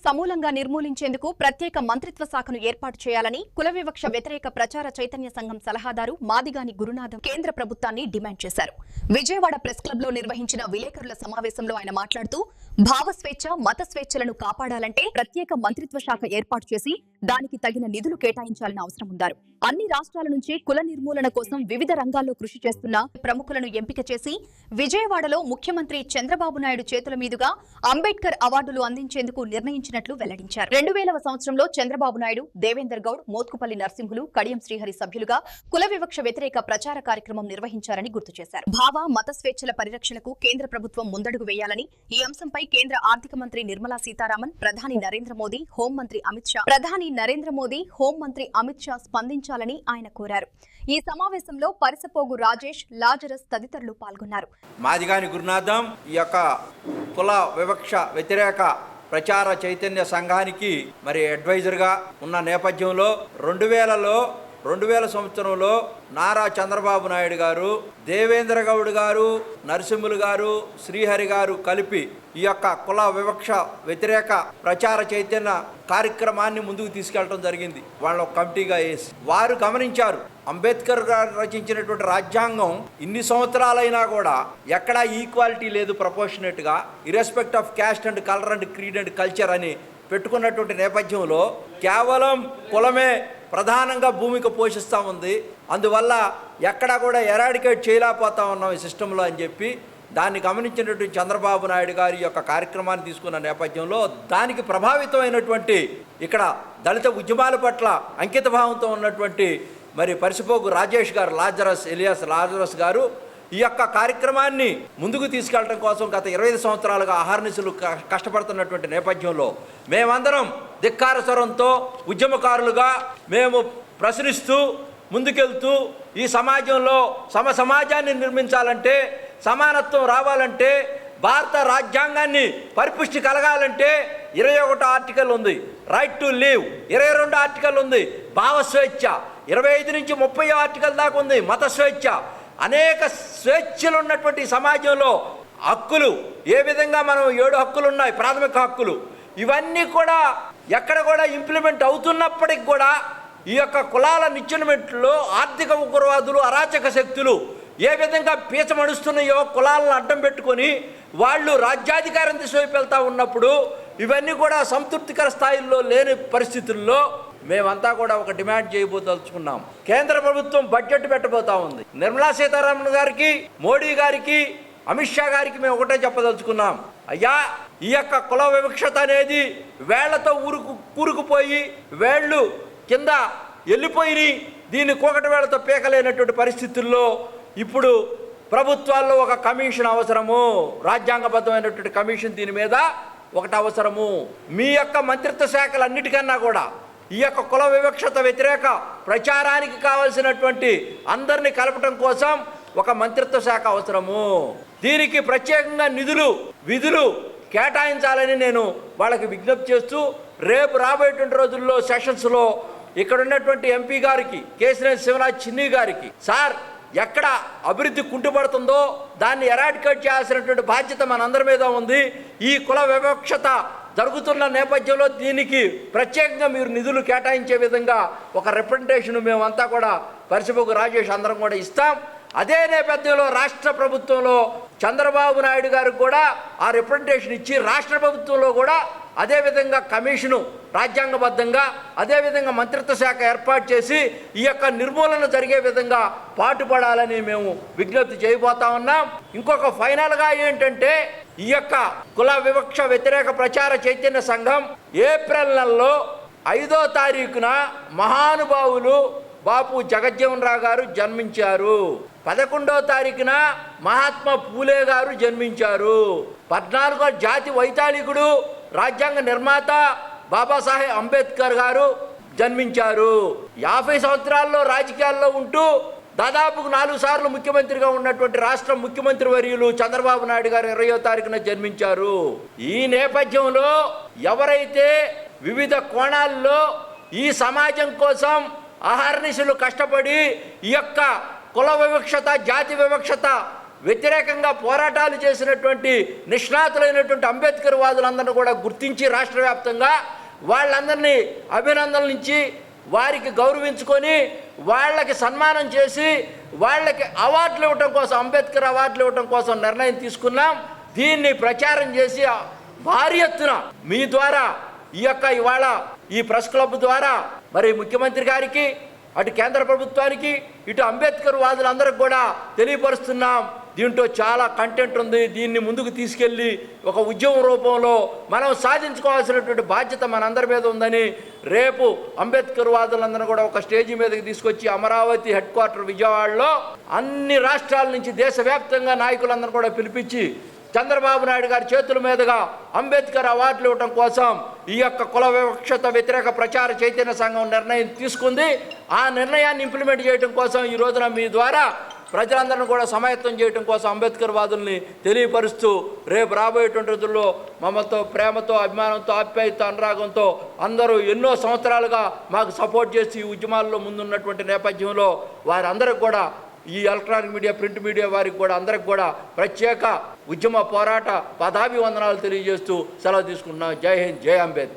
సమూలంగా నిర్మూలించేందుకు ప్రత్యేక మంత్రిత్వ శాఖను ఏర్పాటు చేయాలని కుల వివక్ష వ్యతిరేక ప్రచార చైతన్య సంఘం సలహాదారు మాదిగాని గురునాథం కేంద్ర ప్రభుత్వాన్ని డిమాండ్ చేశారు. విజయవాడ ప్రెస్ క్లబ్ లో నిర్వహించిన విలేకరుల సమావేశంలో ఆయన మాట్లాడుతూ భావ స్వేచ్ఛ, మత స్వేచ్ఛలను కాపాడాలంటే ప్రత్యేక మంత్రిత్వ శాఖ ఏర్పాటు చేసి దానికి తగిన నిధులు కేటాయించాలని అవసరం ఉందారు. అన్ని రాష్ట్రాల నుంచి కుల నిర్మూలన కోసం వివిధ రంగాల్లో కృషి చేస్తున్న ప్రముఖులను ఎంపిక చేసి విజయవాడలో ముఖ్యమంత్రి చంద్రబాబు నాయుడు చేతుల మీదుగా అంబేద్కర్ అవార్డులు అందించేందుకు నిర్ణయించినట్లు వెల్లడించారు. 2000వ సంవత్సరంలో చంద్రబాబు నాయుడు, దేవేందర్ గౌడ్, మోత్కుపల్లి నరసింహులు, కడియం శ్రీహరి సభ్యులుగా కుల వివక్ష వ్యతిరేక ప్రచార కార్యక్రమం నిర్వహించారని గుర్తు చేశారు. భావ, మత స్వేచ్ఛల పరిరక్షణకు కేంద్ర ప్రభుత్వం ముందడుగు వేయాలని, ఈ అంశంపై కేంద్ర ఆర్థిక మంత్రి నిర్మలా సీతారామన్, ప్రధాని నరేంద్ర మోదీ, హోంమంత్రి అమిత్ షా స్పందించాలని ఆయన కోరారు. ఈ సమావేశంలో పరిసపోగు రాజేష్, లాజరస్ తదితరులు పాల్గొన్నారు. మాదిగాని గురునాథం ఈ యొక్క కుల వివక్ష వ్యతిరేక ప్రచార చైతన్య సంఘానికి అడ్వైజర్గా ఉన్న నేపథ్యంలో 2000 సంవత్సరంలో నారా చంద్రబాబు నాయుడు గారు, దేవేంద్ర గౌడ్ గారు, నరసింహులు గారు, శ్రీహరి గారు కలిపి ఈ యొక్క కుల వివక్ష వ్యతిరేక ప్రచార చైతన్య కార్యక్రమాన్ని ముందుకు తీసుకెళ్లడం జరిగింది. వాళ్ళ కమిటీగా వేసి వారు గమనించారు, అంబేద్కర్ గారు రచించినటువంటి రాజ్యాంగం ఇన్ని సంవత్సరాలైనా కూడా ఎక్కడా ఈక్వాలిటీ లేదు ప్రపోర్షనేట్గా, irrespect of caste and colour and creed and culture అని పెట్టుకున్నటువంటి నేపథ్యంలో కేవలం కులమే ప్రధానంగా భూమిక పోషిస్తూ ఉంది. అందువల్ల ఎక్కడా కూడా ఎరాడికేట్ చేయలేకపోతా ఉన్నాం ఈ సిస్టంలో అని చెప్పి దాన్ని గమనించినటువంటి చంద్రబాబు నాయుడు గారి యొక్క కార్యక్రమాన్ని తీసుకున్న నేపథ్యంలో దానికి ప్రభావితమైనటువంటి ఇక్కడ దళిత ఉద్యమాల పట్ల అంకిత భావంతో ఉన్నటువంటి పరిసపోగు రాజేష్ గారు, లాజరస్ గారు ఈ యొక్క కార్యక్రమాన్ని ముందుకు తీసుకెళ్లడం కోసం గత 25 సంవత్సరాలుగా అహర్నిశలు కష్టపడుతున్నటువంటి నేపథ్యంలో మేమందరం ధిక్కార స్వరంతో ఉద్యమకారులుగా మేము ప్రశ్నిస్తూ ముందుకెళ్తూ ఈ సమాజంలో సమాజాన్ని నిర్మించాలంటే, సమానత్వం రావాలంటే, భారత రాజ్యాంగాన్ని పరిపుష్టి కలగాలంటే 21 ఆర్టికల్ ఉంది, రైట్ టు లివ్, 22 ఆర్టికల్ ఉంది, భావ స్వేచ్ఛ, 25 నుంచి 30 ఆర్టికల్ దాకా ఉంది, మత స్వేచ్ఛ, అనేక స్వేచ్ఛలు ఉన్నటువంటి సమాజంలో హక్కులు ఏ విధంగా మనం 7 హక్కులు ఉన్నాయి, ప్రాథమిక హక్కులు, ఇవన్నీ కూడా ఎక్కడ కూడా ఇంప్లిమెంట్ అవుతున్నప్పటికి కూడా ఈ యొక్క కులాల నిచ్చెనమెట్లో ఆర్థిక ఉగ్రవాదులు, అరాచక శక్తులు ఏ విధంగా పీచమడుస్తున్నాయో కులాలను అడ్డం పెట్టుకొని వాళ్ళు రాజ్యాధికారం దిశవైపు వెళ్తూ ఉన్నప్పుడు ఇవన్నీ కూడా సంతృప్తికర స్థాయిలో లేని పరిస్థితుల్లో మేమంతా కూడా ఒక డిమాండ్ చేయబోదలుచుకున్నాం. కేంద్ర ప్రభుత్వం బడ్జెట్ పెట్టబోతా ఉంది. నిర్మలా సీతారామన్ గారికి, మోడీ గారికి, అమిత్ షా గారికి మేము ఒకటే చెప్పదలుచుకున్నాం, అయ్యా ఈ యొక్క కుల వివక్షత అనేది వేళ్లతో కూరుకుపోయి వేళ్ళు కింద వెళ్ళిపోయి దీన్ని కూకటి వేళ్లతో పీకలేనటువంటి పరిస్థితుల్లో ఇప్పుడు ప్రభుత్వాల్లో ఒక కమిషన్ అవసరము, రాజ్యాంగబద్ధమైనటువంటి కమిషన్ దీని మీద ఒకటి అవసరము. మీ యొక్క మంత్రిత్వ శాఖలన్నిటికన్నా కూడా ఈ యొక్క కుల వివక్షత వ్యతిరేక ప్రచారానికి కావలసినటువంటి అందరినీ కలపటం కోసం ఒక మంత్రిత్వ శాఖ అవసరము. దీనికి ప్రత్యేకంగా విధులు కేటాయించాలని నేను వాళ్ళకి విజ్ఞప్తి చేస్తూ రేపు రాబోయేటువంటి రోజుల్లో సెషన్స్లో ఇక్కడ ఉన్నటువంటి ఎంపీ గారికి, కేశినేని శివనాథ్ చిన్ని గారికి, సార్ ఎక్కడ అభివృద్ధి కుంటుపడుతుందో దాన్ని ఎరాడికేట్ చేయాల్సినటువంటి బాధ్యత మనందరి మీద ఉంది. ఈ కుల వివక్షత జరుగుతున్న నేపథ్యంలో దీనికి ప్రత్యేకంగా మీరు నిధులు కేటాయించే విధంగా ఒక రిప్రజెంటేషన్ మేమంతా కూడా పరిసపోగు రాజేష్ అందరం కూడా ఇస్తాం. అదే నేపథ్యంలో రాష్ట్ర ప్రభుత్వంలో చంద్రబాబు నాయుడు గారికి కూడా ఆ రిప్రజెంటేషన్ ఇచ్చి రాష్ట్ర ప్రభుత్వంలో కూడా అదేవిధంగా కమిషను రాజ్యాంగబద్ధంగా అదేవిధంగా మంత్రిత్వ శాఖ ఏర్పాటు చేసి ఈ యొక్క నిర్మూలన జరిగే విధంగా పాటుపడాలని మేము విజ్ఞప్తి చేయబోతా ఉన్నాం. ఇంకొక ఫైనల్గా ఏంటంటే ఈ యొక్క కుల వివక్ష వ్యతిరేక ప్రచార చైతన్య సంఘం ఏప్రిల్ నెలలో 5వ తారీఖున మహానుభావులు బాపు జగజ్జీవన్ రావు గారు జన్మించారు. 11వ తారీఖున మహాత్మా పూలే గారు జన్మించారు. 14వ జాతి వైతాళికుడు, రాజ్యాంగ నిర్మాత బాబాసాహెబ్ అంబేద్కర్ గారు జన్మించారు. 50 సంవత్సరాల్లో రాజకీయాల్లో ఉంటూ దాదాపు 4 సార్లు ముఖ్యమంత్రిగా ఉన్నటువంటి రాష్ట్ర ముఖ్యమంత్రి వర్యులు చంద్రబాబు నాయుడు గారు 20వ తారీఖున జన్మించారు. ఈ నేపథ్యంలో ఎవరైతే వివిధ కోణాల్లో ఈ సమాజం కోసం అహర్నిశలు కష్టపడి ఈ యొక్క కుల వివక్షత, జాతి వివక్షత వ్యతిరేకంగా పోరాటాలు చేసినటువంటి నిష్ణాతులైనటువంటి అంబేద్కర్ వాదులందరినీ కూడా గుర్తించి రాష్ట్ర వ్యాప్తంగా వాళ్ళందరినీ అభినందనలించి వారికి గౌరవించుకొని వాళ్ళకి సన్మానం చేసి వాళ్ళకి అవార్డులు ఇవ్వటం కోసం, అంబేద్కర్ అవార్డులు ఇవ్వటం కోసం నిర్ణయం తీసుకున్నాం. దీన్ని ప్రచారం చేసి భారీ ఎత్తున మీ ద్వారా ఇవాళ ఈ ప్రెస్ క్లబ్ ద్వారా మరి ముఖ్యమంత్రి గారికి, అటు కేంద్ర ప్రభుత్వానికి, ఇటు అంబేద్కర్ వాదులందరికీ కూడా తెలియపరుస్తున్నాం. దీంట్లో చాలా కంటెంట్ ఉంది. దీన్ని ముందుకు తీసుకెళ్ళి ఒక ఉద్యమ రూపంలో మనం సాధించుకోవాల్సినటువంటి బాధ్యత మనందరి మీద ఉందని రేపు అంబేద్కర్ వాదులందరూ కూడా ఒక స్టేజీ మీదకి తీసుకొచ్చి అమరావతి హెడ్ క్వార్టర్ విజయవాడలో అన్ని రాష్ట్రాల నుంచి దేశవ్యాప్తంగా నాయకులందరూ కూడా పిలిపించి చంద్రబాబు నాయుడు గారి చేతుల మీదుగా అంబేద్కర్ అవార్డులు ఇవ్వడం కోసం ఈ యొక్క కుల వివక్షత వ్యతిరేక ప్రచార చైతన్య సంఘం నిర్ణయం తీసుకుంది. ఆ నిర్ణయాన్ని ఇంప్లిమెంట్ చేయడం కోసం ఈ రోజున మీ ద్వారా ప్రజలందరినీ కూడా సమాయత్తం చేయడం కోసం అంబేద్కర్ వాదుల్ని తెలియపరుస్తూ రేపు రాబోయేటువంటి రోజుల్లో మమ్మల్తో ప్రేమతో, అభిమానంతో, ఆప్యాయత, అనురాగంతో అందరూ ఎన్నో సంవత్సరాలుగా మాకు సపోర్ట్ చేసి ఈ ఉద్యమాల్లో ముందున్నటువంటి నేపథ్యంలో వారందరికీ కూడా, ఈ ఎలక్ట్రానిక్ మీడియా, ప్రింట్ మీడియా వారికి కూడా అందరికి కూడా ప్రత్యేక ఉద్యమ పోరాట పదాభివందనాలు తెలియజేస్తూ సెలవు తీసుకుంటున్నాం. జై హింద్, జై అంబేద్కర్.